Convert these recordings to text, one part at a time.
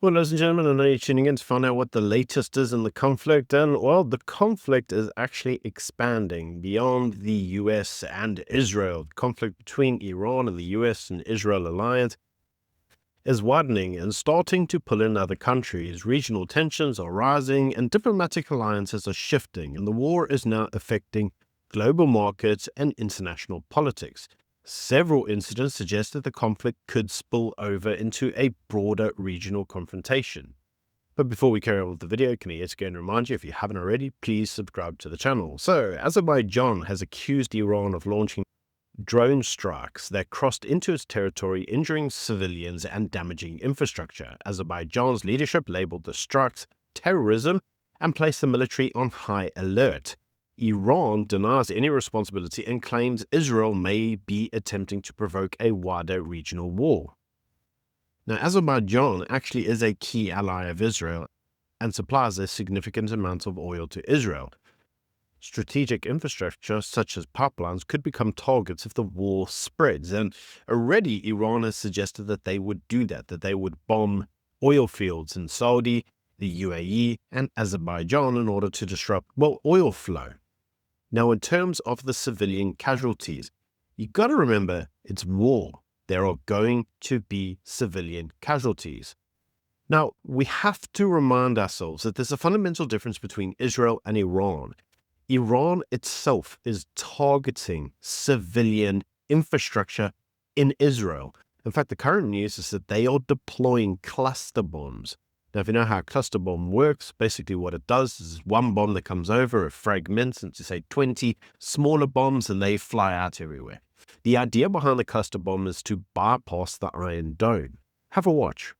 Well, ladies and gentlemen, I know you're tuning in to find out what the latest is in the conflict. And, well, the conflict is actually expanding beyond the US and Israel. The conflict between Iran and the US and Israel alliance is widening and starting to pull in other countries. Regional tensions are rising and diplomatic alliances are shifting, and the war is now affecting global markets and international politics. Several incidents suggest that the conflict could spill over into a broader regional confrontation. But before we carry on with the video, can I yet again remind you, if you haven't already, please subscribe to the channel. So, Azerbaijan has accused Iran of launching drone strikes that crossed into its territory, injuring civilians and damaging infrastructure. Azerbaijan's leadership labeled the strikes terrorism and placed the military on high alert. Iran denies any responsibility and claims Israel may be attempting to provoke a wider regional war. Now, Azerbaijan actually is a key ally of Israel and supplies a significant amount of oil to Israel. Strategic infrastructure such as pipelines could become targets if the war spreads, and already Iran has suggested that they would do that they would bomb oil fields in Saudi, the UAE, and Azerbaijan in order to disrupt, oil flow. Now, in terms of the civilian casualties, you've got to remember it's war. There are going to be civilian casualties. Now, we have to remind ourselves that there's a fundamental difference between Israel and Iran. Iran itself is targeting civilian infrastructure in Israel. In fact, the current news is that they are deploying cluster bombs. Now, if you know how a cluster bomb works, basically what it does is one bomb that comes over, it fragments into, say, 20 smaller bombs, and they fly out everywhere. The idea behind the cluster bomb is to bypass the Iron Dome. Have a watch.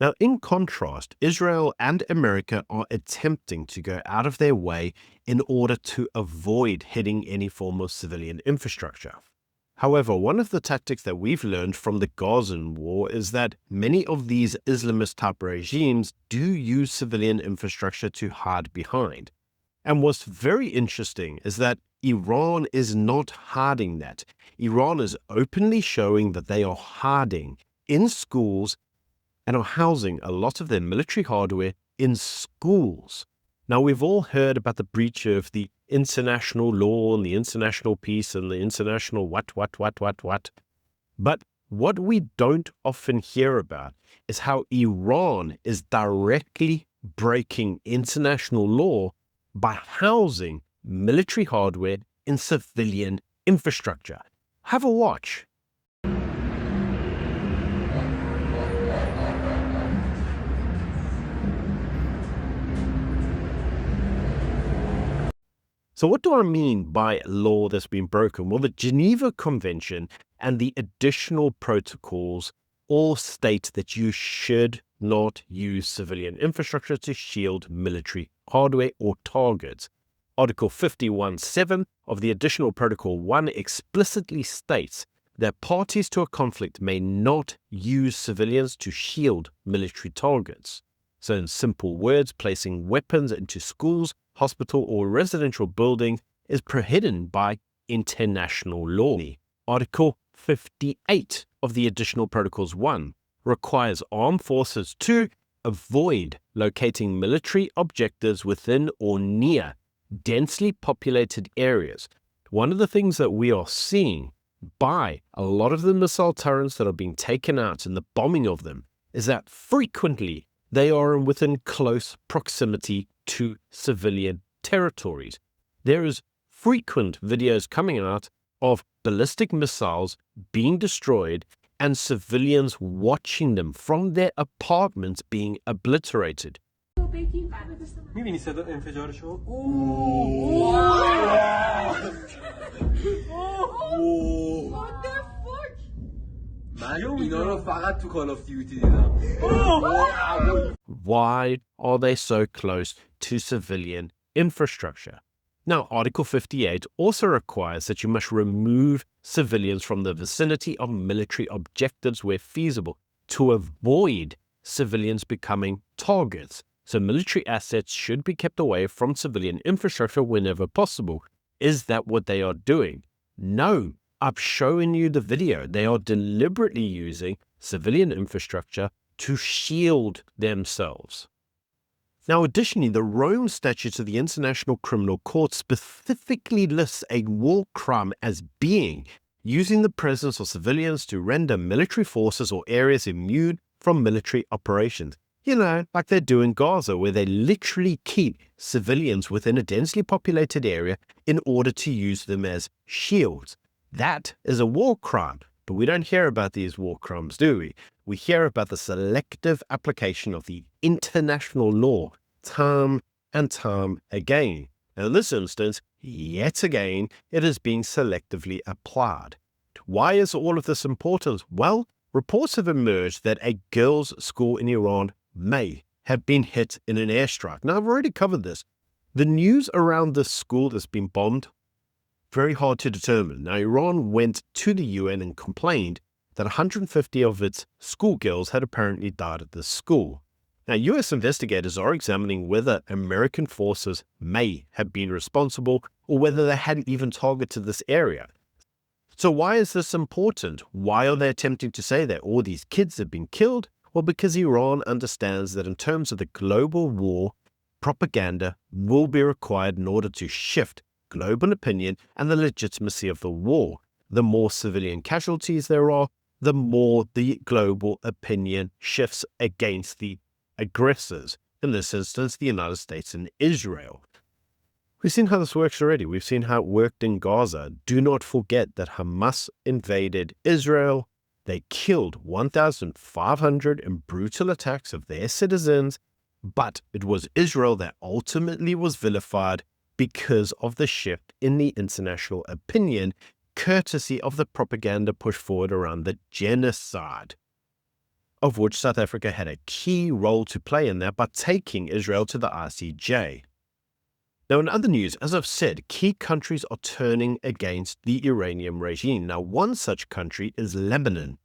Now, in contrast, Israel and America are attempting to go out of their way in order to avoid hitting any form of civilian infrastructure. However, one of the tactics that we've learned from the Gazan war is that many of these Islamist-type regimes do use civilian infrastructure to hide behind. And what's very interesting is that Iran is not hiding that. Iran is openly showing that they are hiding in schools and are housing a lot of their military hardware in schools. Now, we've all heard about the breach of the international law and the international peace and the international what. But what we don't often hear about is how Iran is directly breaking international law by housing military hardware in civilian infrastructure. Have a watch. So what do I mean by law that's been broken? Well, the Geneva Convention and the additional protocols all state that you should not use civilian infrastructure to shield military hardware or targets. Article 51.7 of the Additional Protocol 1 explicitly states that parties to a conflict may not use civilians to shield military targets. So in simple words, placing weapons into schools, hospital, or residential buildings is prohibited by international law. Article 58 of the Additional Protocols 1 requires armed forces to avoid locating military objectives within or near densely populated areas. One of the things that we are seeing by a lot of the missile turrets that are being taken out and the bombing of them is that frequently they are within close proximity to civilian territories. There is frequent videos coming out of ballistic missiles being destroyed and civilians watching them from their apartments being obliterated. می‌بینی صدا انفجارشو؟ من اینا رو فقط تو Call of Duty دیدم. Why are they so close to civilian infrastructure? Now, Article 58 also requires that you must remove civilians from the vicinity of military objectives where feasible to avoid civilians becoming targets. So military assets should be kept away from civilian infrastructure whenever possible. Is that what they are doing? No. I've shown you the video. They are deliberately using civilian infrastructure to shield themselves. Now, additionally, the Rome Statute of the International Criminal Court specifically lists a war crime as being using the presence of civilians to render military forces or areas immune from military operations. You know, like they do in Gaza, where they literally keep civilians within a densely populated area in order to use them as shields. That is a war crime, but we don't hear about these war crimes, do we? We hear about the selective application of the international law time and time again. In this instance, yet again, it is being selectively applied. Why is all of this important? Well, reports have emerged that a girls' school in Iran may have been hit in an airstrike. Now, I've already covered this. The news around this school that's been bombed, very hard to determine. Now, Iran went to the UN and complained that 150 of its schoolgirls had apparently died at this school. Now, US investigators are examining whether American forces may have been responsible or whether they hadn't even targeted this area. So why is this important? Why are they attempting to say that all these kids have been killed? Well, because Iran understands that in terms of the global war, propaganda will be required in order to shift global opinion and the legitimacy of the war. The more civilian casualties there are, the more the global opinion shifts against the aggressors, in this instance, the United States and Israel. We've seen how this works already. We've seen how it worked in Gaza. Do not forget that Hamas invaded Israel. They killed 1,500 in brutal attacks of their citizens, but it was Israel that ultimately was vilified because of the shift in the international opinion, courtesy of the propaganda pushed forward around the genocide, of which South Africa had a key role to play in that by taking Israel to the ICJ. Now, in other news, as I've said, key countries are turning against the Iranian regime. Now, one such country is Lebanon,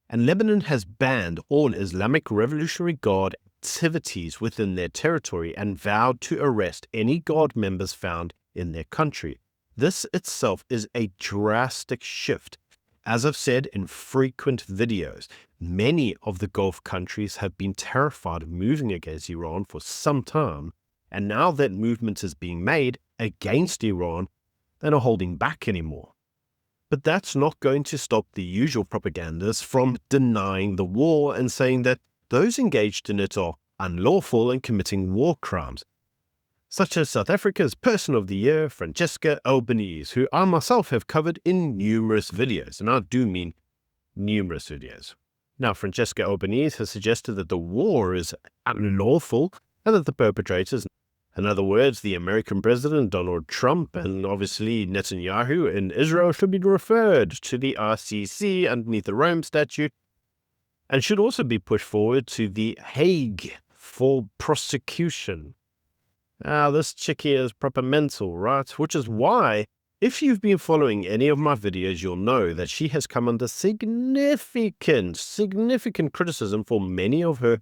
and Lebanon has banned all Islamic Revolutionary Guard activities within their territory and vowed to arrest any Guard members found in their country. This itself is a drastic shift. As I've said in frequent videos, many of the Gulf countries have been terrified of moving against Iran for some time, and now that movement is being made against Iran, they're not holding back anymore. But that's not going to stop the usual propagandists from denying the war and saying that those engaged in it are unlawful and committing war crimes, such as South Africa's Person of the Year, Francesca Albanese, who I myself have covered in numerous videos, and I do mean numerous videos. Now, Francesca Albanese has suggested that the war is unlawful and that the perpetrators, in other words, the American President Donald Trump and obviously Netanyahu in Israel, should be referred to the IRGC underneath the Rome Statute and should also be pushed forward to the Hague for prosecution. Now, this chick here is proper mental, right? Which is why, if you've been following any of my videos, you'll know that she has come under significant criticism for many of her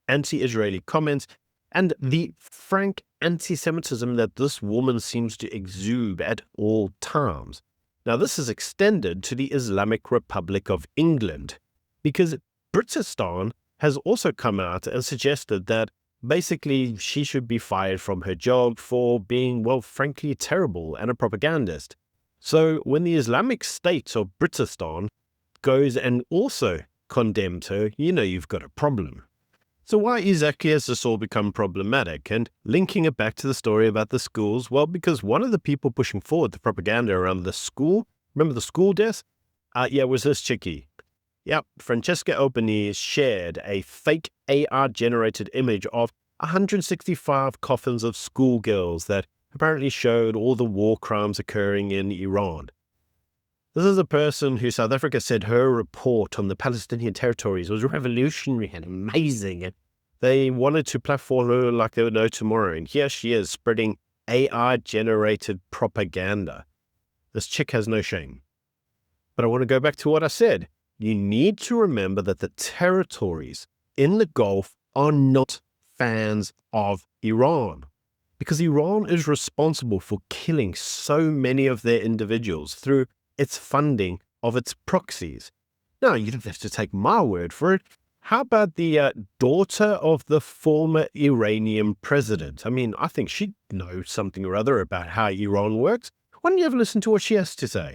anti-Israeli comments and the frank anti-Semitism that this woman seems to exude at all times. Now, this is extended to the Islamic Republic of England, because Britistan has also come out and suggested that basically she should be fired from her job for being, well, frankly terrible and a propagandist. So when the Islamic State of Britistan goes and also condemns her, you know you've got a problem. So why exactly has this all become problematic? And linking it back to the story about the schools, well, because one of the people pushing forward the propaganda around the school, remember the school death? Was this chickie. Yep, Francesca Albanese shared a fake AR-generated image of 165 coffins of schoolgirls that apparently showed all the war crimes occurring in Iran. This is a person who South Africa said her report on the Palestinian territories was revolutionary and amazing. And they wanted to platform her like there were no tomorrow. And here she is spreading AI-generated propaganda. This chick has no shame. But I want to go back to what I said. You need to remember that the territories in the Gulf are not fans of Iran, because Iran is responsible for killing so many of their individuals through its funding of its proxies. Now, you don't have to take my word for it. How about the daughter of the former Iranian president? I mean, I think she knows something or other about how Iran works. Why don't you have a listen to what she has to say?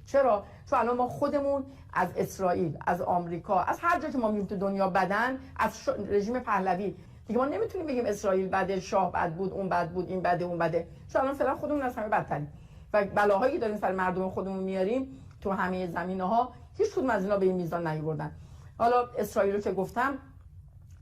چرا؟ چون الان ما خودمون از اسرائیل، از آمریکا، از هر جا که ما میریم تو دنیا بدن، از رژیم پهلوی دیگه ما نمیتونیم بگیم اسرائیل بده، شاه بد بود، اون بد بود، این بده، اون بده. چون الان فعلا خودمون از همه بدتریم و بلاهایی که داریم سر مردم خودمون میاریم تو همه زمینه‌ها هیچ کدوم از اینا به این میزان نیوردن. حالا اسرائیل رو که گفتم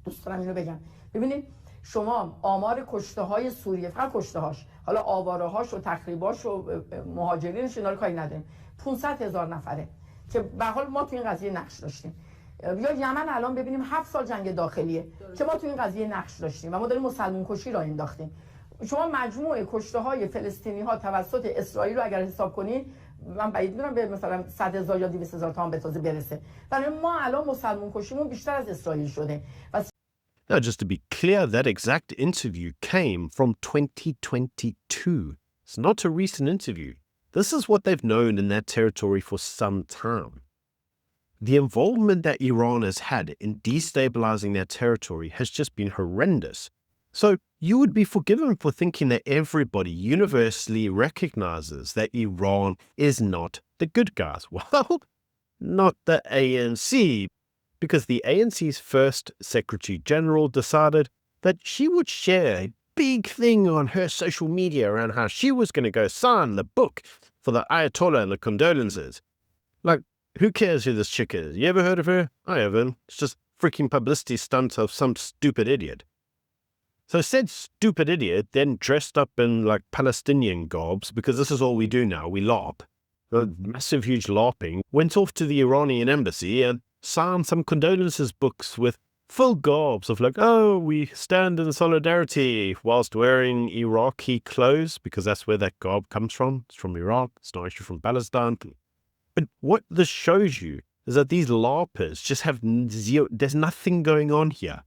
دوست دارم اینو بگم. ببینید شما آمار کشته‌های سوریه، فقط کشته‌هاش، حالا آواره‌هاش و تخریباش و مهاجرینش اینا رو کاری نداریم، 500,000 نفره که به حال ما تو این قضیه نقش داشتیم. یا یمن الان ببینیم 7 سال جنگ داخلیه که ما تو این قضیه نقش داشتیم و ما داریم مسلمان کشی را انداختیم. شما مجموع کشته‌های فلسطینی‌ها توسط اسرائیل رو اگر حساب کنید، من بعید می‌دونم به مثلا 100,000 یا 200,000 تا هم به تازه برسه. برای ما الان مسلمان کشیمون بیشتر از اسرائیل شده. Now, just to be clear, that exact interview came from 2022. It's not a recent interview. This is what they've known in that territory for some time. The involvement that Iran has had in destabilizing that territory has just been horrendous. So you would be forgiven for thinking that everybody universally recognizes that Iran is not the good guys. Well, not the ANC, because the ANC's first Secretary General decided that she would share a big thing on her social media around how she was going to go sign the book for the Ayatollah and the condolences. Like, who cares who this chick is? You ever heard of her? I haven't. It's just freaking publicity stunt of some stupid idiot. So said stupid idiot then dressed up in like Palestinian gobs, because this is all we do now, we LARP. A massive, huge LARPing, went off to the Iranian embassy and signed some condolences books with full gobs of like, oh, we stand in solidarity, whilst wearing Iraqi clothes, because that's where that gob comes from. It's from Iraq, it's not actually from Palestine. But what this shows you is that these LARPers just have zero, there's nothing going on here.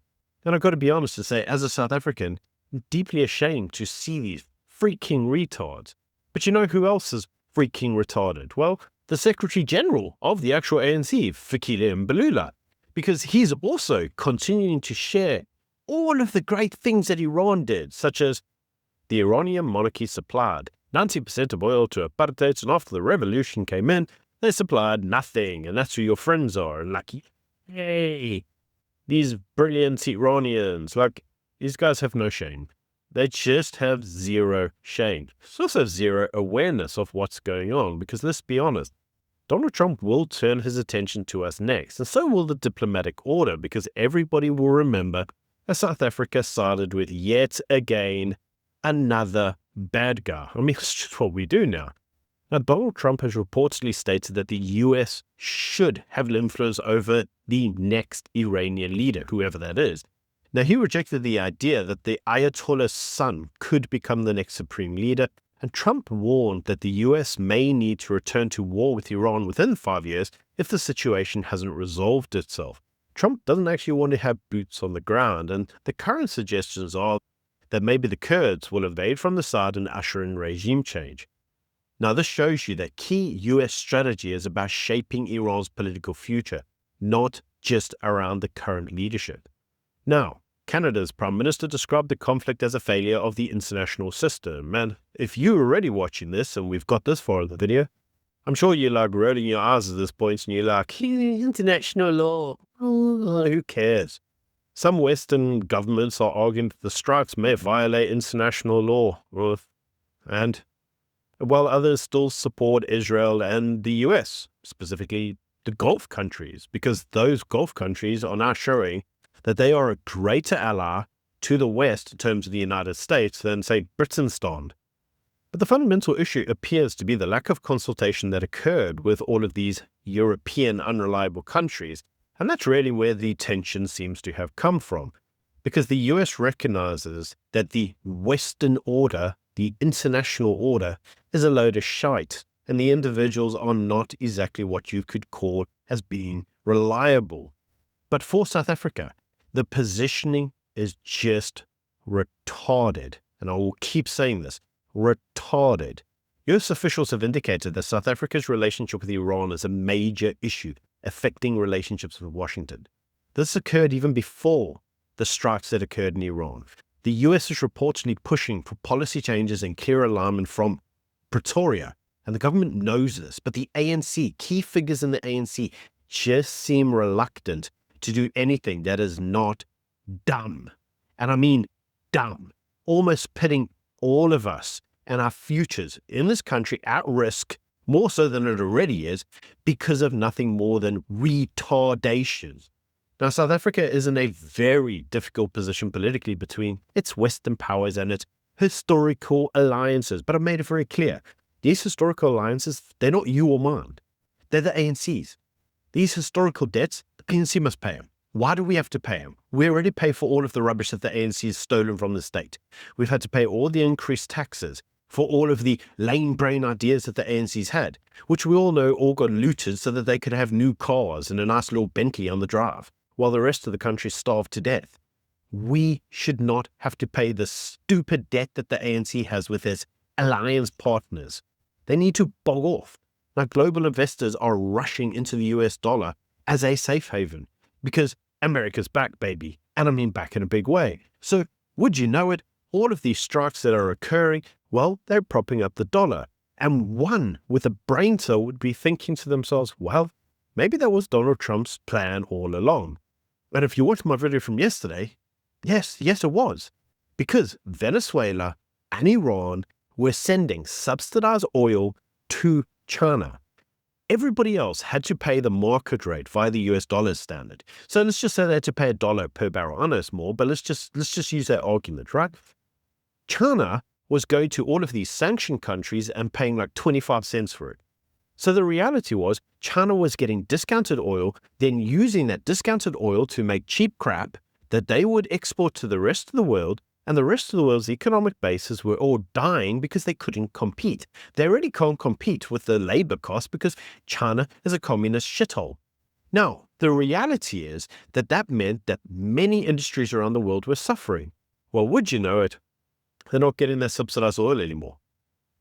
And I've got to be honest and say, as a South African, I'm deeply ashamed to see these freaking retards. But you know who else is freaking retarded? Well, the Secretary General of the actual ANC, Fikile Mbalula, because he's also continuing to share all of the great things that Iran did, such as the Iranian monarchy supplied 90% of oil to apartheid, and after the revolution came in, they supplied nothing, and that's who your friends are. And like, hey, these brilliant Iranians, like, these guys have no shame. They just have zero shame. It's also zero awareness of what's going on, because let's be honest, Donald Trump will turn his attention to us next, and so will the diplomatic order, because everybody will remember that South Africa sided with yet again another bad guy. I mean, it's just what we do now. Now, Donald Trump has reportedly stated that the US should have influence over the next Iranian leader, whoever that is. Now, he rejected the idea that the Ayatollah's son could become the next supreme leader, and Trump warned that the US may need to return to war with Iran within 5 years if the situation hasn't resolved itself. Trump doesn't actually want to have boots on the ground, and the current suggestions are that maybe the Kurds will invade from the side and usher in regime change. Now, this shows you that key US strategy is about shaping Iran's political future, not just around the current leadership. Now, Canada's Prime Minister described the conflict as a failure of the international system, and if you're already watching this and we've got this far in the video, I'm sure you're like rolling your eyes at this point and you're like, international law, who cares? Some Western governments are arguing that the strikes may violate international law, and while others still support Israel and the US, specifically the Gulf countries, because those Gulf countries are now showing that they are a greater ally to the West in terms of the United States than, say, Britain stand. But But the fundamental issue appears to be the lack of consultation that occurred with all of these European unreliable countries, and that's really where the tension seems to have come from, because the US recognizes that the Western order, the international order, is a load of shite, and the individuals are not exactly what you could call as being reliable. But for South Africa, the positioning is just retarded, and I will keep saying this, retarded. US officials have indicated that South Africa's relationship with Iran is a major issue affecting relationships with Washington. This occurred even before the strikes that occurred in Iran. The US is reportedly pushing for policy changes and clear alignment from Pretoria, and the government knows this, but the ANC, key figures in the ANC, just seem reluctant to do anything that is not dumb. And I mean dumb, almost putting all of us and our futures in this country at risk, more so than it already is, because of nothing more than retardation. Now, South Africa is in a very difficult position politically between its Western powers and its historical alliances, but I made it very clear. These historical alliances, they're not you or mine. They're the ANC's. These historical debts, the ANC must pay them. Why do we have to pay them? We already pay for all of the rubbish that the ANC has stolen from the state. We've had to pay all the increased taxes for all of the lame brain ideas that the ANC's had, which we all know all got looted so that they could have new cars and a nice little Bentley on the drive, while the rest of the country starved to death. We should not have to pay the stupid debt that the ANC has with its alliance partners. They need to bog off. Now, global investors are rushing into the US dollar as a safe haven because America's back, baby. And I mean back in a big way. So, would you know it, all of these strikes that are occurring, well, they're propping up the dollar. And one with a brain cell would be thinking to themselves, well, maybe that was Donald Trump's plan all along. And if you watched my video from yesterday, yes, it was. Because Venezuela and Iran were sending subsidized oil to China. Everybody else had to pay the market rate via the US dollar standard. So let's just say they had to pay $1 per barrel. I know it's more, but let's just use that argument, right? China was going to all of these sanctioned countries and paying like 25 cents for it. So the reality was China was getting discounted oil, then using that discounted oil to make cheap crap that they would export to the rest of the world, and the rest of the world's economic bases were all dying because they couldn't compete. They already can't compete with the labor cost because China is a communist shithole. Now, the reality is that that meant that many industries around the world were suffering. Well, would you know it? They're not getting their subsidized oil anymore.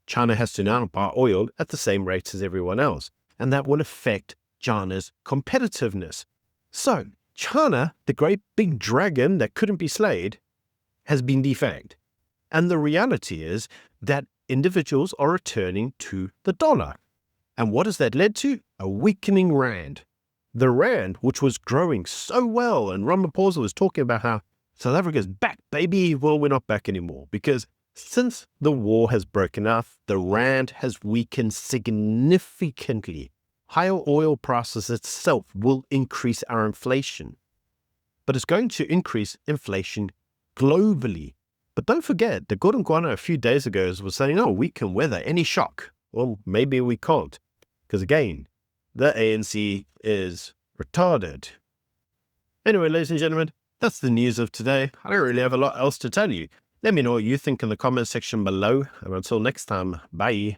China has to now buy oil at the same rates as everyone else, and that will affect China's competitiveness. So, China, the great big dragon that couldn't be slayed, has been defanged. And the reality is that individuals are returning to the dollar. And what has that led to? A weakening rand. The rand, which was growing so well, and Ramaphosa was talking about how South Africa's back, baby. Well, we're not back anymore, because since the war has broken out, the rand has weakened significantly. Higher oil prices itself will increase our inflation, but it's going to increase inflation globally. But don't forget that Gordon Guano a few days ago was saying, oh, we can weather any shock. Well, maybe we can't, because again, the ANC is retarded. Anyway, ladies and gentlemen, that's the news of today. I don't really have a lot else to tell you. Let me know what you think in the comment section below. And until next time, bye.